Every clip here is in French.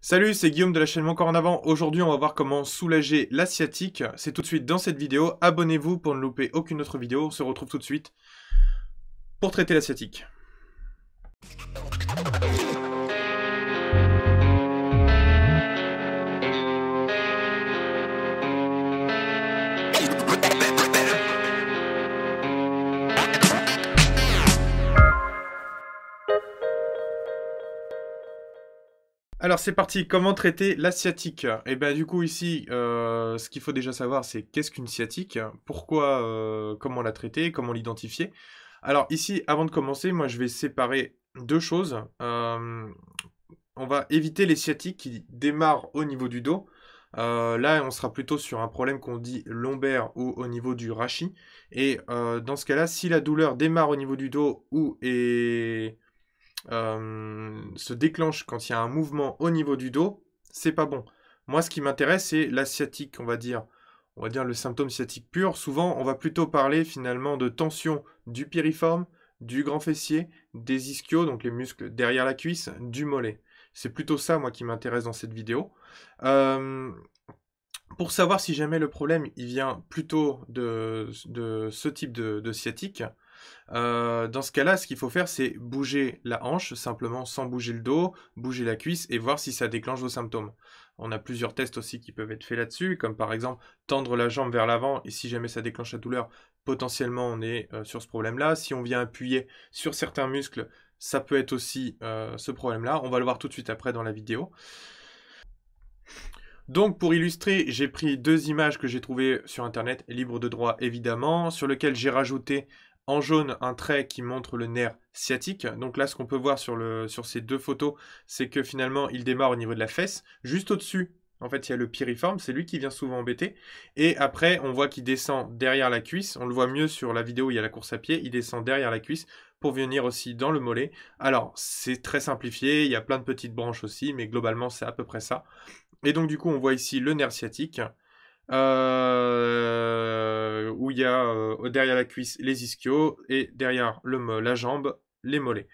Salut, c'est Guillaume de la chaîne Mon Corps en Avant. Aujourd'hui, on va voir comment soulager la sciatique. C'est tout de suite dans cette vidéo. Abonnez-vous pour ne louper aucune autre vidéo. On se retrouve tout de suite pour traiter la sciatique. Alors c'est parti, comment traiter la sciatique? Et bien du coup ici, ce qu'il faut déjà savoir c'est qu'est-ce qu'une sciatique, pourquoi, comment la traiter, comment l'identifier. Alors ici, avant de commencer, moi je vais séparer deux choses. On va éviter les sciatiques qui démarrent au niveau du dos. Là, on sera plutôt sur un problème qu'on dit lombaire ou au niveau du rachis. Et dans ce cas-là, si la douleur démarre au niveau du dos ou se déclenche quand il y a un mouvement au niveau du dos, c'est pas bon. Moi, ce qui m'intéresse, c'est la sciatique, on va dire le symptôme sciatique pur. Souvent, on va plutôt parler finalement de tension du piriforme, du grand fessier, des ischios, donc les muscles derrière la cuisse, du mollet. C'est plutôt ça, moi, qui m'intéresse dans cette vidéo. Euh, pour savoir si jamais le problème, il vient plutôt de ce type de sciatique, dans ce cas-là, ce qu'il faut faire, c'est bouger la hanche, simplement sans bouger le dos, bouger la cuisse et voir si ça déclenche vos symptômes. On a plusieurs tests aussi qui peuvent être faits là-dessus, comme par exemple tendre la jambe vers l'avant et si jamais ça déclenche la douleur, potentiellement on est sur ce problème-là. Si on vient appuyer sur certains muscles, ça peut être aussi ce problème-là. On va le voir tout de suite après dans la vidéo. Donc pour illustrer, j'ai pris deux images que j'ai trouvées sur internet, libres de droit évidemment, sur lesquelles j'ai rajouté en jaune un trait qui montre le nerf sciatique. Donc là, ce qu'on peut voir sur ces deux photos, c'est que finalement, il démarre au niveau de la fesse. Juste au-dessus, en fait, il y a le piriforme, c'est lui qui vient souvent embêter. Et après, on voit qu'il descend derrière la cuisse. On le voit mieux sur la vidéo où il y a la course à pied. Il descend derrière la cuisse pour venir aussi dans le mollet. Alors, c'est très simplifié, il y a plein de petites branches aussi, mais globalement, c'est à peu près ça. Et donc, du coup, on voit ici le nerf sciatique, où il y a derrière la cuisse les ischios et derrière la jambe, les mollets.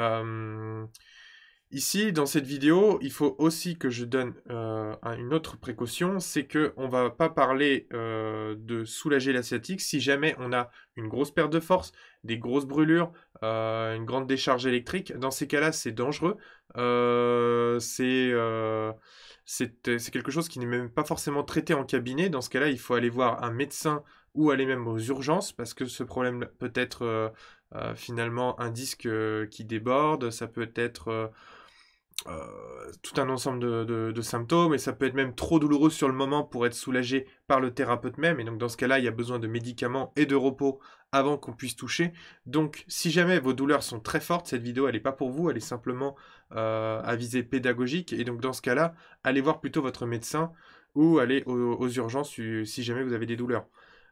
Euh, Ici, dans cette vidéo, il faut aussi que je donne une autre précaution, c'est qu'on ne va pas parler de soulager la sciatique si jamais on a une grosse perte de force, des grosses brûlures, une grande décharge électrique. Dans ces cas-là, c'est dangereux. C'est quelque chose qui n'est même pas forcément traité en cabinet. Dans ce cas-là, il faut aller voir un médecin ou aller même aux urgences parce que ce problème peut être finalement un disque qui déborde, ça peut être tout un ensemble de symptômes et ça peut être même trop douloureux sur le moment pour être soulagé par le thérapeute même. Et donc dans ce cas-là, il y a besoin de médicaments et de repos avant qu'on puisse toucher. Donc si jamais vos douleurs sont très fortes, cette vidéo elle n'est pas pour vous, elle est simplement à visée pédagogique. Et donc dans ce cas-là, allez voir plutôt votre médecin ou allez aux urgences si jamais vous avez des douleurs.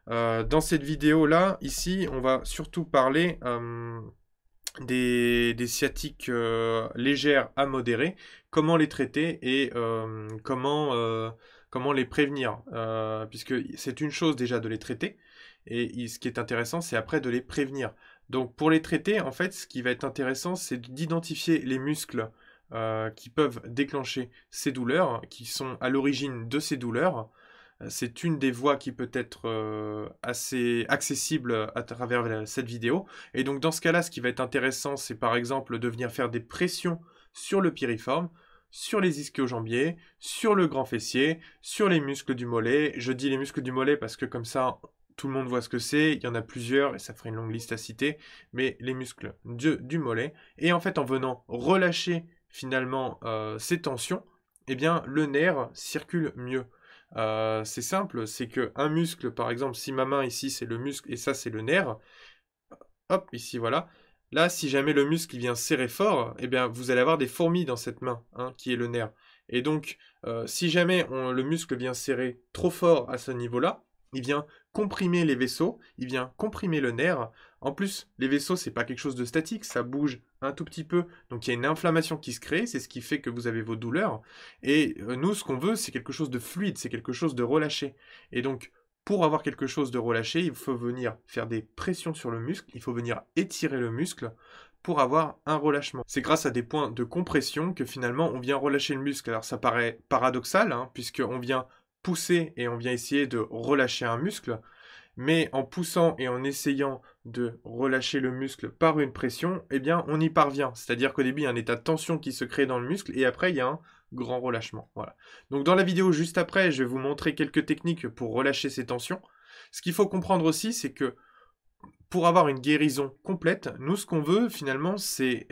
Dans cette vidéo-là, ici, on va surtout parler des sciatiques légères à modérées, comment les traiter et comment les prévenir. Puisque c'est une chose déjà de les traiter, et ce qui est intéressant, c'est après de les prévenir. Donc pour les traiter, en fait, ce qui va être intéressant, c'est d'identifier les muscles qui peuvent déclencher ces douleurs, qui sont à l'origine de ces douleurs. C'est une des voies qui peut être assez accessible à travers cette vidéo. Et donc dans ce cas-là, ce qui va être intéressant, c'est par exemple de venir faire des pressions sur le piriforme, sur les ischio-jambiers, sur le grand fessier, sur les muscles du mollet. Je dis les muscles du mollet parce que comme ça, tout le monde voit ce que c'est. Il y en a plusieurs et ça ferait une longue liste à citer. Mais les muscles du mollet. Et en fait, en venant relâcher finalement ces tensions, eh bien le nerf circule mieux. C'est simple, c'est que un muscle, par exemple, si ma main ici c'est le muscle et ça c'est le nerf, hop, ici voilà. Là, si jamais le muscle vient serrer fort, eh bien vous allez avoir des fourmis dans cette main, hein, qui est le nerf. Et donc, si jamais le muscle vient serrer trop fort à ce niveau-là, il vient comprimer les vaisseaux, il vient comprimer le nerf. En plus, les vaisseaux, c'est pas quelque chose de statique, ça bouge un tout petit peu. Donc il y a une inflammation qui se crée, c'est ce qui fait que vous avez vos douleurs. Et nous, ce qu'on veut, c'est quelque chose de fluide, c'est quelque chose de relâché. Et donc, pour avoir quelque chose de relâché, il faut venir faire des pressions sur le muscle, il faut venir étirer le muscle pour avoir un relâchement. C'est grâce à des points de compression que finalement on vient relâcher le muscle. Alors ça paraît paradoxal, hein, puisqu'on vient pousser et on vient essayer de relâcher un muscle, mais en poussant et en essayant de relâcher le muscle par une pression, eh bien on y parvient. C'est-à-dire qu'au début il y a un état de tension qui se crée dans le muscle et après il y a un grand relâchement. Voilà. Donc dans la vidéo juste après, je vais vous montrer quelques techniques pour relâcher ces tensions. Ce qu'il faut comprendre aussi, c'est que pour avoir une guérison complète, nous, ce qu'on veut, finalement, c'est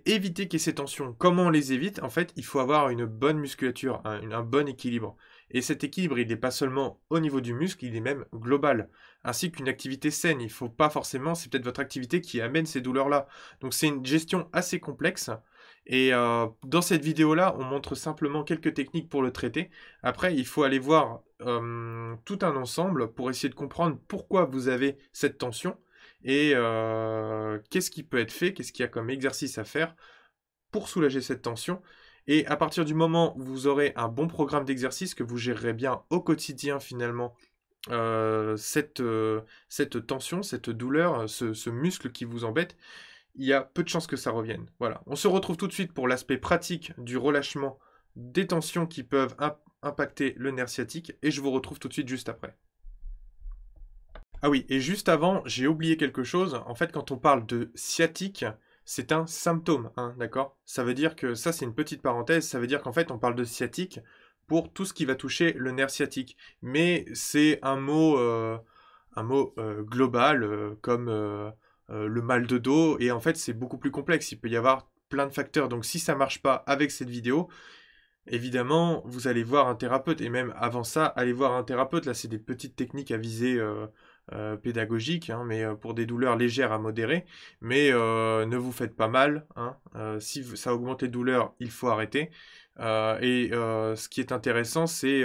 éviter qu'il y ait ces tensions. Comment on les évite? En fait, il faut avoir une bonne musculature, un bon équilibre. Et cet équilibre, il n'est pas seulement au niveau du muscle, il est même global. Ainsi qu'une activité saine. Il ne faut pas forcément, c'est peut-être votre activité qui amène ces douleurs-là. Donc c'est une gestion assez complexe. Et dans cette vidéo-là, on montre simplement quelques techniques pour le traiter. Après, il faut aller voir tout un ensemble pour essayer de comprendre pourquoi vous avez cette tension et qu'est-ce qui peut être fait, qu'est-ce qu'il y a comme exercice à faire pour soulager cette tension. Et à partir du moment où vous aurez un bon programme d'exercice, que vous gérerez bien au quotidien finalement, cette tension, cette douleur, ce muscle qui vous embête, il y a peu de chances que ça revienne. Voilà. On se retrouve tout de suite pour l'aspect pratique du relâchement des tensions qui peuvent impacter le nerf sciatique et je vous retrouve tout de suite juste après. Ah oui, et juste avant, j'ai oublié quelque chose. En fait, quand on parle de sciatique, c'est un symptôme, hein, d'accord? Ça veut dire que, ça c'est une petite parenthèse, ça veut dire qu'en fait on parle de sciatique pour tout ce qui va toucher le nerf sciatique. Mais c'est un mot global, comme le mal de dos, et en fait c'est beaucoup plus complexe, il peut y avoir plein de facteurs. Donc si ça marche pas avec cette vidéo, évidemment vous allez voir un thérapeute, et même avant ça, allez voir un thérapeute. Là c'est des petites techniques à visée pédagogique, hein, mais pour des douleurs légères à modérées. Mais ne vous faites pas mal, hein. Si ça augmente les douleurs, il faut arrêter. Ce qui est intéressant, c'est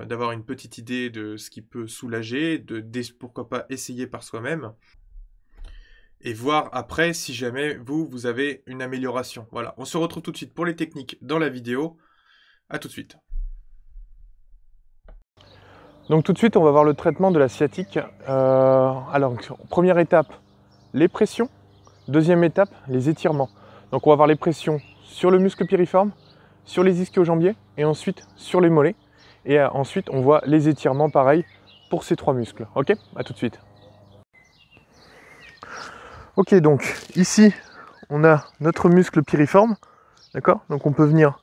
d'avoir une petite idée de ce qui peut soulager, pourquoi pas essayer par soi-même, et voir après si jamais vous avez une amélioration. Voilà, on se retrouve tout de suite pour les techniques dans la vidéo. À tout de suite. Donc tout de suite, on va voir le traitement de la sciatique. Alors, première étape, les pressions. Deuxième étape, les étirements. Donc on va voir les pressions sur le muscle piriforme, sur les ischio-jambiers et ensuite sur les mollets. Et ensuite, on voit les étirements pareil pour ces trois muscles. Ok? À tout de suite. Ok, donc ici, on a notre muscle piriforme. D'accord? Donc on peut venir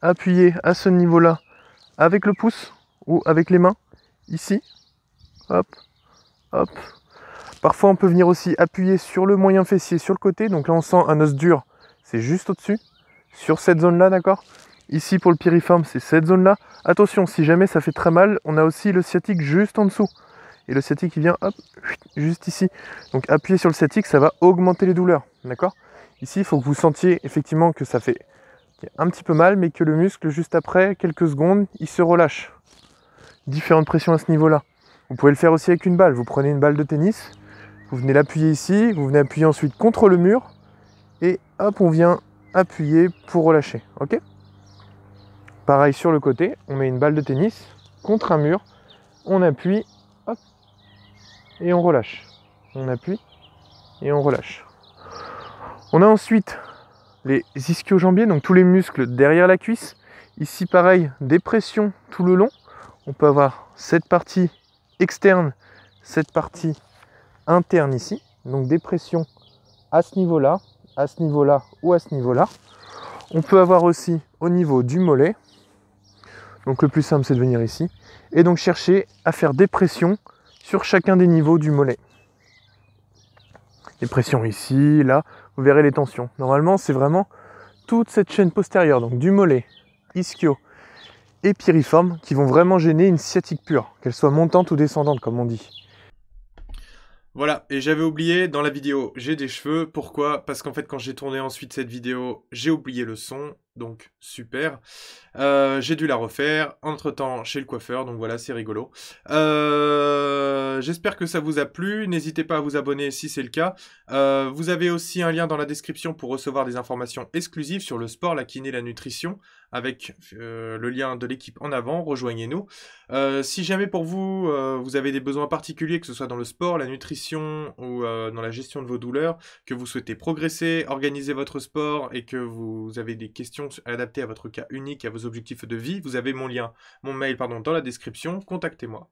appuyer à ce niveau-là avec le pouce ou avec les mains. Ici, hop, hop. Parfois, on peut venir aussi appuyer sur le moyen fessier, sur le côté. Donc là, on sent un os dur, c'est juste au-dessus, sur cette zone-là, d'accord? Ici, pour le piriforme, c'est cette zone-là. Attention, si jamais ça fait très mal, on a aussi le sciatique juste en dessous. Et le sciatique, il vient, hop, juste ici. Donc, appuyer sur le sciatique, ça va augmenter les douleurs, d'accord? Ici, il faut que vous sentiez effectivement que ça fait un petit peu mal, mais que le muscle, juste après, quelques secondes, il se relâche. Différentes pressions à ce niveau-là. Vous pouvez le faire aussi avec une balle. Vous prenez une balle de tennis, vous venez l'appuyer ici, vous venez appuyer ensuite contre le mur, et hop, on vient appuyer pour relâcher. Ok? Pareil sur le côté, on met une balle de tennis contre un mur, on appuie, hop, et on relâche. On appuie et on relâche. On a ensuite les ischio-jambiers, donc tous les muscles derrière la cuisse. Ici, pareil, des pressions tout le long. On peut avoir cette partie externe, cette partie interne ici. Donc des pressions à ce niveau-là ou à ce niveau-là. On peut avoir aussi au niveau du mollet. Donc le plus simple, c'est de venir ici. Et donc chercher à faire des pressions sur chacun des niveaux du mollet. Les pressions ici, là, vous verrez les tensions. Normalement, c'est vraiment toute cette chaîne postérieure, donc du mollet, ischio et piriforme, qui vont vraiment gêner une sciatique pure, qu'elle soit montante ou descendante, comme on dit. Voilà, et j'avais oublié, dans la vidéo, j'ai des cheveux. Pourquoi? Parce qu'en fait, quand j'ai tourné ensuite cette vidéo, j'ai oublié le son. donc super. J'ai dû la refaire, entre-temps chez le coiffeur, donc voilà, c'est rigolo. J'espère que ça vous a plu, n'hésitez pas à vous abonner si c'est le cas. Vous avez aussi un lien dans la description pour recevoir des informations exclusives sur le sport, la kiné, la nutrition, avec le lien de l'équipe en avant, rejoignez-nous. Si jamais pour vous, vous avez des besoins particuliers, que ce soit dans le sport, la nutrition ou dans la gestion de vos douleurs, que vous souhaitez progresser, organiser votre sport et que vous avez des questions adaptées à votre cas unique, à vos objectifs de vie, vous avez mon mail, dans la description, contactez-moi.